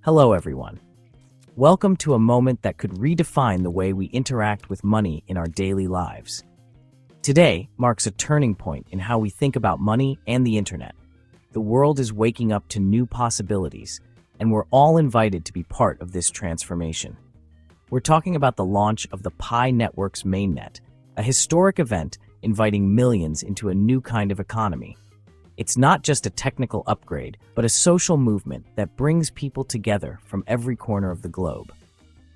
Hello, everyone. Welcome to a moment that could redefine the way we interact with money in our daily lives. Today marks a turning point in how we think about money and the internet. The world is waking up to new possibilities, and we're all invited to be part of this transformation. We're talking about the launch of the Pi Network's mainnet, a historic event inviting millions into a new kind of economy. It's not just a technical upgrade, but a social movement that brings people together from every corner of the globe.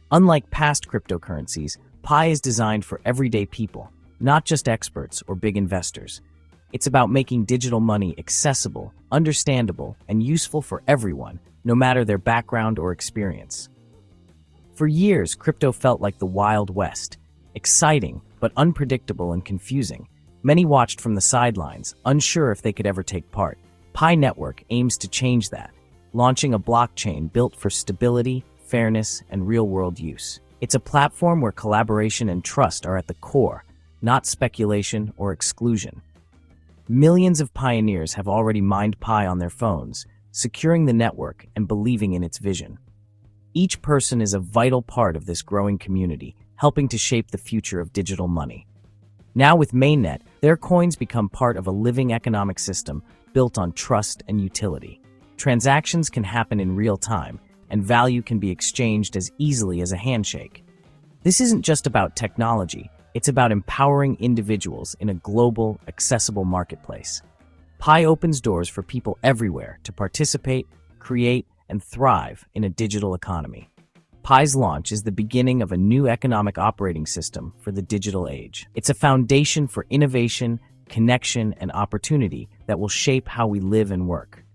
Unlike past cryptocurrencies, Pi is designed for everyday people, not just experts or big investors. It's about making digital money accessible, understandable, and useful for everyone, no matter their background or experience. For years, crypto felt like the Wild West, exciting but unpredictable and confusing. Many watched from the sidelines, unsure if they could ever take part. Pi Network aims to change that, launching a blockchain built for stability, fairness, and real-world use. It's a platform where collaboration and trust are at the core, not speculation or exclusion. Millions of pioneers have already mined Pi on their phones, securing the network and believing in its vision. Each person is a vital part of this growing community, helping to shape the future of digital money. Now with mainnet, their coins become part of a living economic system built on trust and utility. Transactions can happen in real time, and value can be exchanged as easily as a handshake. This isn't just about technology, it's about empowering individuals in a global, accessible marketplace. Pi opens doors for people everywhere to participate, create, and thrive in a digital economy. Pi's launch is the beginning of a new economic operating system for the digital age. It's a foundation for innovation, connection, and opportunity that will shape how we live and work.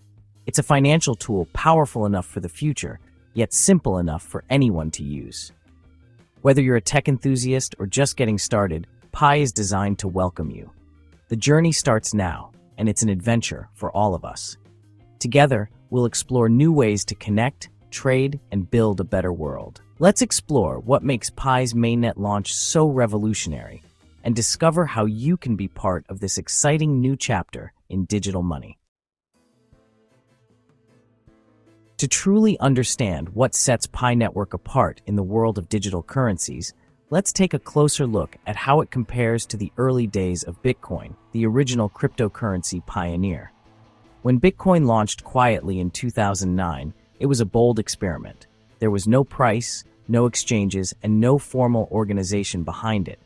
It's a financial tool powerful enough for the future, yet simple enough for anyone to use. Whether you're a tech enthusiast or just getting started, Pi is designed to welcome you. The journey starts now, and it's an adventure for all of us. Together, we'll explore new ways to connect, trade, and build a better world. Let's explore what makes Pi's mainnet launch so revolutionary and discover how you can be part of this exciting new chapter in digital money. To truly understand what sets Pi Network apart in the world of digital currencies, let's take a closer look at how it compares to the early days of Bitcoin, the original cryptocurrency pioneer. When Bitcoin launched quietly in 2009, it was a bold experiment. There was no price, no exchanges, and no formal organization behind it.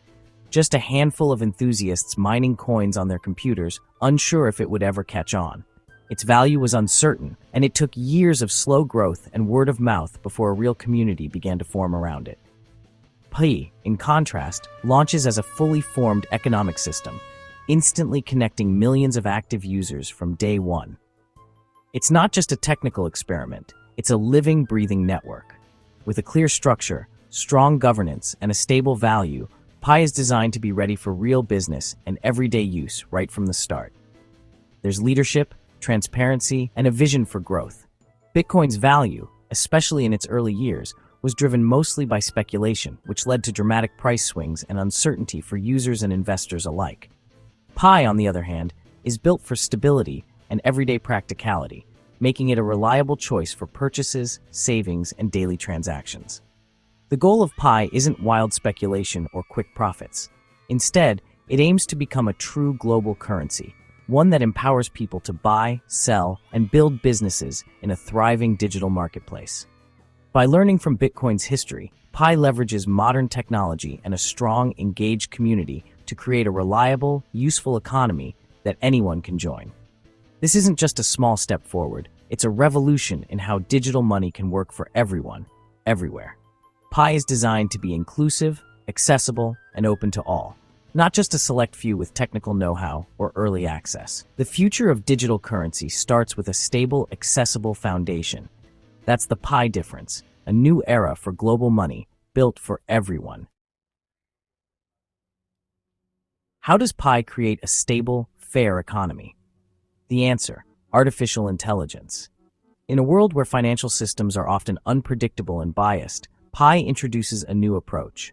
Just a handful of enthusiasts mining coins on their computers, unsure if it would ever catch on. Its value was uncertain, and it took years of slow growth and word of mouth before a real community began to form around it. Pi, in contrast, launches as a fully formed economic system, instantly connecting millions of active users from day one. It's not just a technical experiment. It's a living, breathing network. With a clear structure, strong governance, and a stable value, Pi is designed to be ready for real business and everyday use right from the start. There's leadership, transparency, and a vision for growth. Bitcoin's value, especially in its early years, was driven mostly by speculation, which led to dramatic price swings and uncertainty for users and investors alike. Pi, on the other hand, is built for stability and everyday practicality, making it a reliable choice for purchases, savings, and daily transactions. The goal of Pi isn't wild speculation or quick profits. Instead, it aims to become a true global currency, one that empowers people to buy, sell, and build businesses in a thriving digital marketplace. By learning from Bitcoin's history, Pi leverages modern technology and a strong, engaged community to create a reliable, useful economy that anyone can join. This isn't just a small step forward, it's a revolution in how digital money can work for everyone, everywhere. Pi is designed to be inclusive, accessible, and open to all, not just a select few with technical know-how or early access. The future of digital currency starts with a stable, accessible foundation. That's the Pi difference, a new era for global money built for everyone. How does Pi create a stable, fair economy? The answer: artificial intelligence. In a world where financial systems are often unpredictable and biased, Pi introduces a new approach.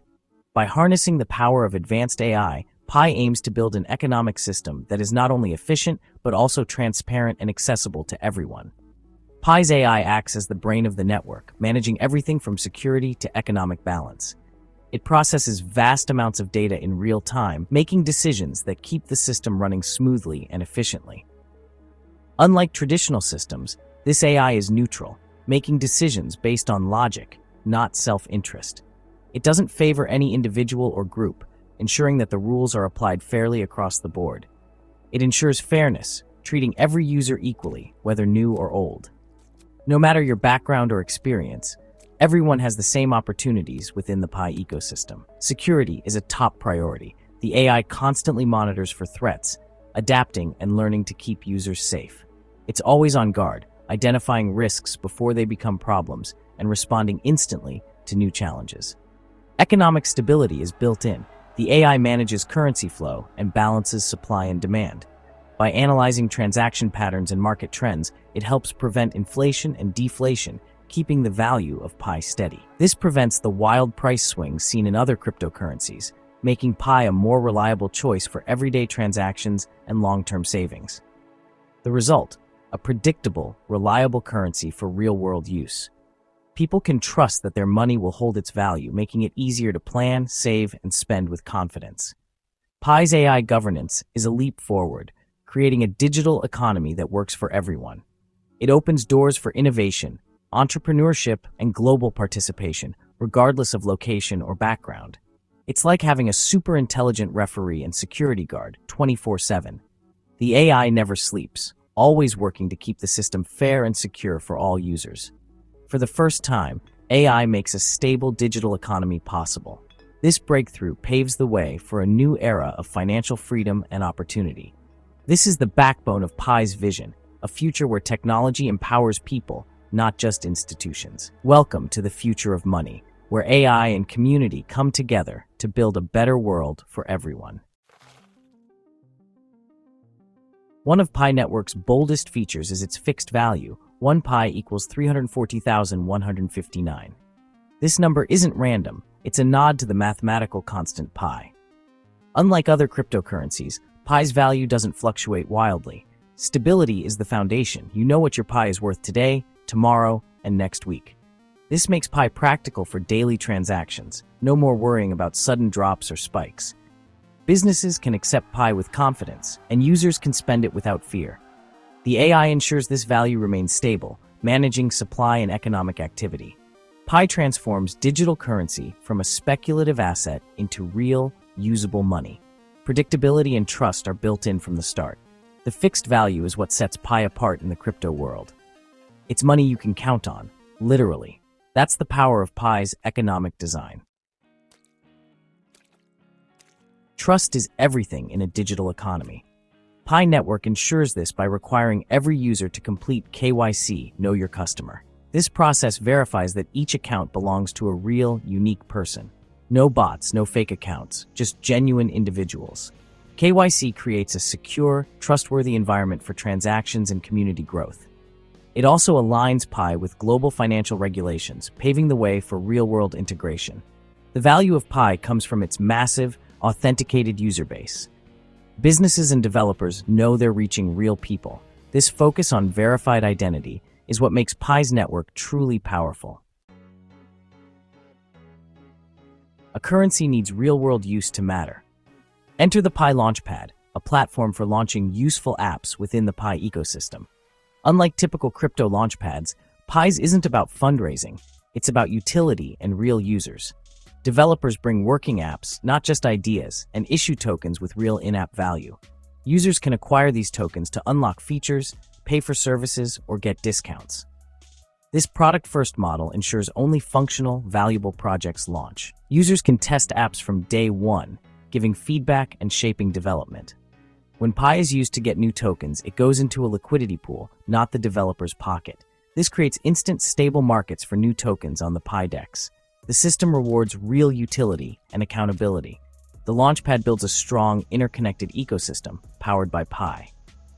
By harnessing the power of advanced AI, Pi aims to build an economic system that is not only efficient, but also transparent and accessible to everyone. Pi's AI acts as the brain of the network, managing everything from security to economic balance. It processes vast amounts of data in real time, making decisions that keep the system running smoothly and efficiently. Unlike traditional systems, this AI is neutral, making decisions based on logic, not self-interest. It doesn't favor any individual or group, ensuring that the rules are applied fairly across the board. It ensures fairness, treating every user equally, whether new or old. No matter your background or experience, everyone has the same opportunities within the Pi ecosystem. Security is a top priority. The AI constantly monitors for threats, adapting and learning to keep users safe. It's always on guard, identifying risks before they become problems and responding instantly to new challenges. Economic stability is built in. The AI manages currency flow and balances supply and demand. By analyzing transaction patterns and market trends, it helps prevent inflation and deflation, keeping the value of Pi steady. This prevents the wild price swings seen in other cryptocurrencies, making Pi a more reliable choice for everyday transactions and long-term savings. The result: a predictable, reliable currency for real-world use. People can trust that their money will hold its value, making it easier to plan, save, and spend with confidence. Pi's AI governance is a leap forward, creating a digital economy that works for everyone. It opens doors for innovation, entrepreneurship, and global participation, regardless of location or background. It's like having a super intelligent referee and security guard 24/7. The AI never sleeps, always working to keep the system fair and secure for all users. For the first time, AI makes a stable digital economy possible. This breakthrough paves the way for a new era of financial freedom and opportunity. This is the backbone of Pi's vision, a future where technology empowers people, not just institutions. Welcome to the future of money, where AI and community come together to build a better world for everyone. One of Pi Network's boldest features is its fixed value. 1 Pi equals 340,159. This number isn't random, it's a nod to the mathematical constant Pi. Unlike other cryptocurrencies, Pi's value doesn't fluctuate wildly. Stability is the foundation. You know what your Pi is worth today, tomorrow, and next week. This makes Pi practical for daily transactions. No more worrying about sudden drops or spikes. Businesses can accept Pi with confidence, and users can spend it without fear. The AI ensures this value remains stable, managing supply and economic activity. Pi transforms digital currency from a speculative asset into real, usable money. Predictability and trust are built in from the start. The fixed value is what sets Pi apart in the crypto world. It's money you can count on, literally. That's the power of Pi's economic design. Trust is everything in a digital economy. Pi Network ensures this by requiring every user to complete KYC, Know Your Customer. This process verifies that each account belongs to a real, unique person. No bots, no fake accounts, just genuine individuals. KYC creates a secure, trustworthy environment for transactions and community growth. It also aligns Pi with global financial regulations, paving the way for real-world integration. The value of Pi comes from its massive, authenticated user base. Businesses and developers know they're reaching real people. This focus on verified identity is what makes Pi's network truly powerful. A currency needs real-world use to matter. Enter the Pi Launchpad, a platform for launching useful apps within the Pi ecosystem. Unlike typical crypto launchpads, Pi's isn't about fundraising, it's about utility and real users. Developers bring working apps, not just ideas, and issue tokens with real in-app value. Users can acquire these tokens to unlock features, pay for services, or get discounts. This product-first model ensures only functional, valuable projects launch. Users can test apps from day one, giving feedback and shaping development. When Pi is used to get new tokens, it goes into a liquidity pool, not the developer's pocket. This creates instant, stable markets for new tokens on the Pi DEX. The system rewards real utility and accountability. The Launchpad builds a strong, interconnected ecosystem powered by Pi.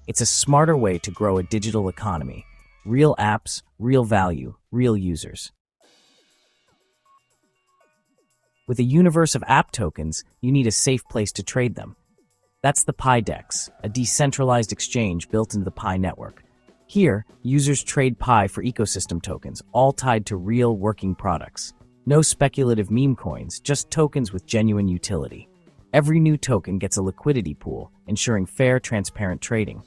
It's a smarter way to grow a digital economy. Real apps, real value, real users. With a universe of app tokens, you need a safe place to trade them. That's the Pi DEX, a decentralized exchange built into the Pi network. Here, users trade Pi for ecosystem tokens, all tied to real working products. No speculative meme coins, just tokens with genuine utility. Every new token gets a liquidity pool, ensuring fair, transparent trading.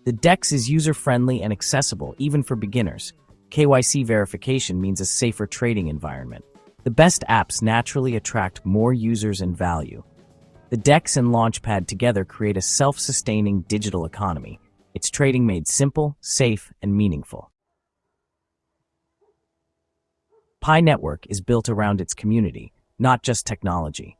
The DEX is user-friendly and accessible, even for beginners. KYC verification means a safer trading environment. The best apps naturally attract more users and value. The DEX and Launchpad together create a self-sustaining digital economy. Its trading made simple, safe, and meaningful. Pi Network is built around its community, not just technology.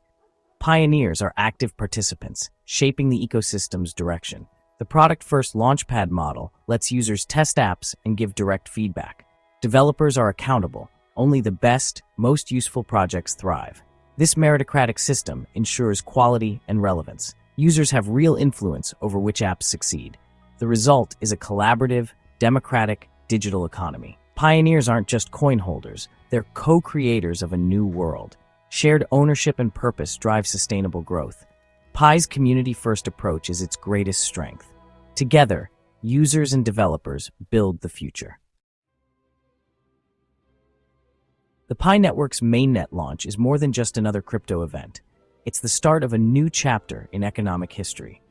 Pioneers are active participants, shaping the ecosystem's direction. The product-first Launchpad model lets users test apps and give direct feedback. Developers are accountable. Only the best, most useful projects thrive. This meritocratic system ensures quality and relevance. Users have real influence over which apps succeed. The result is a collaborative, democratic, digital economy. Pioneers aren't just coin holders, they're co-creators of a new world. Shared ownership and purpose drive sustainable growth. Pi's community-first approach is its greatest strength. Together, users and developers build the future. The Pi Network's mainnet launch is more than just another crypto event. It's the start of a new chapter in economic history.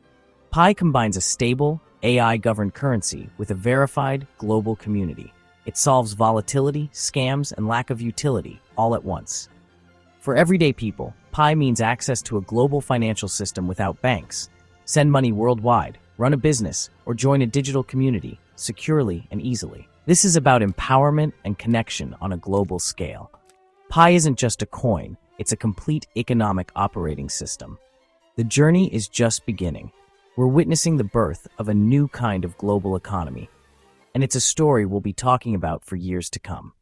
Pi combines a stable, AI-governed currency with a verified, global community. It solves volatility, scams, and lack of utility all at once. For everyday people, Pi means access to a global financial system without banks. Send money worldwide, run a business, or join a digital community securely and easily. This is about empowerment and connection on a global scale. Pi isn't just a coin, it's a complete economic operating system. The journey is just beginning. We're witnessing the birth of a new kind of global economy, and it's a story we'll be talking about for years to come.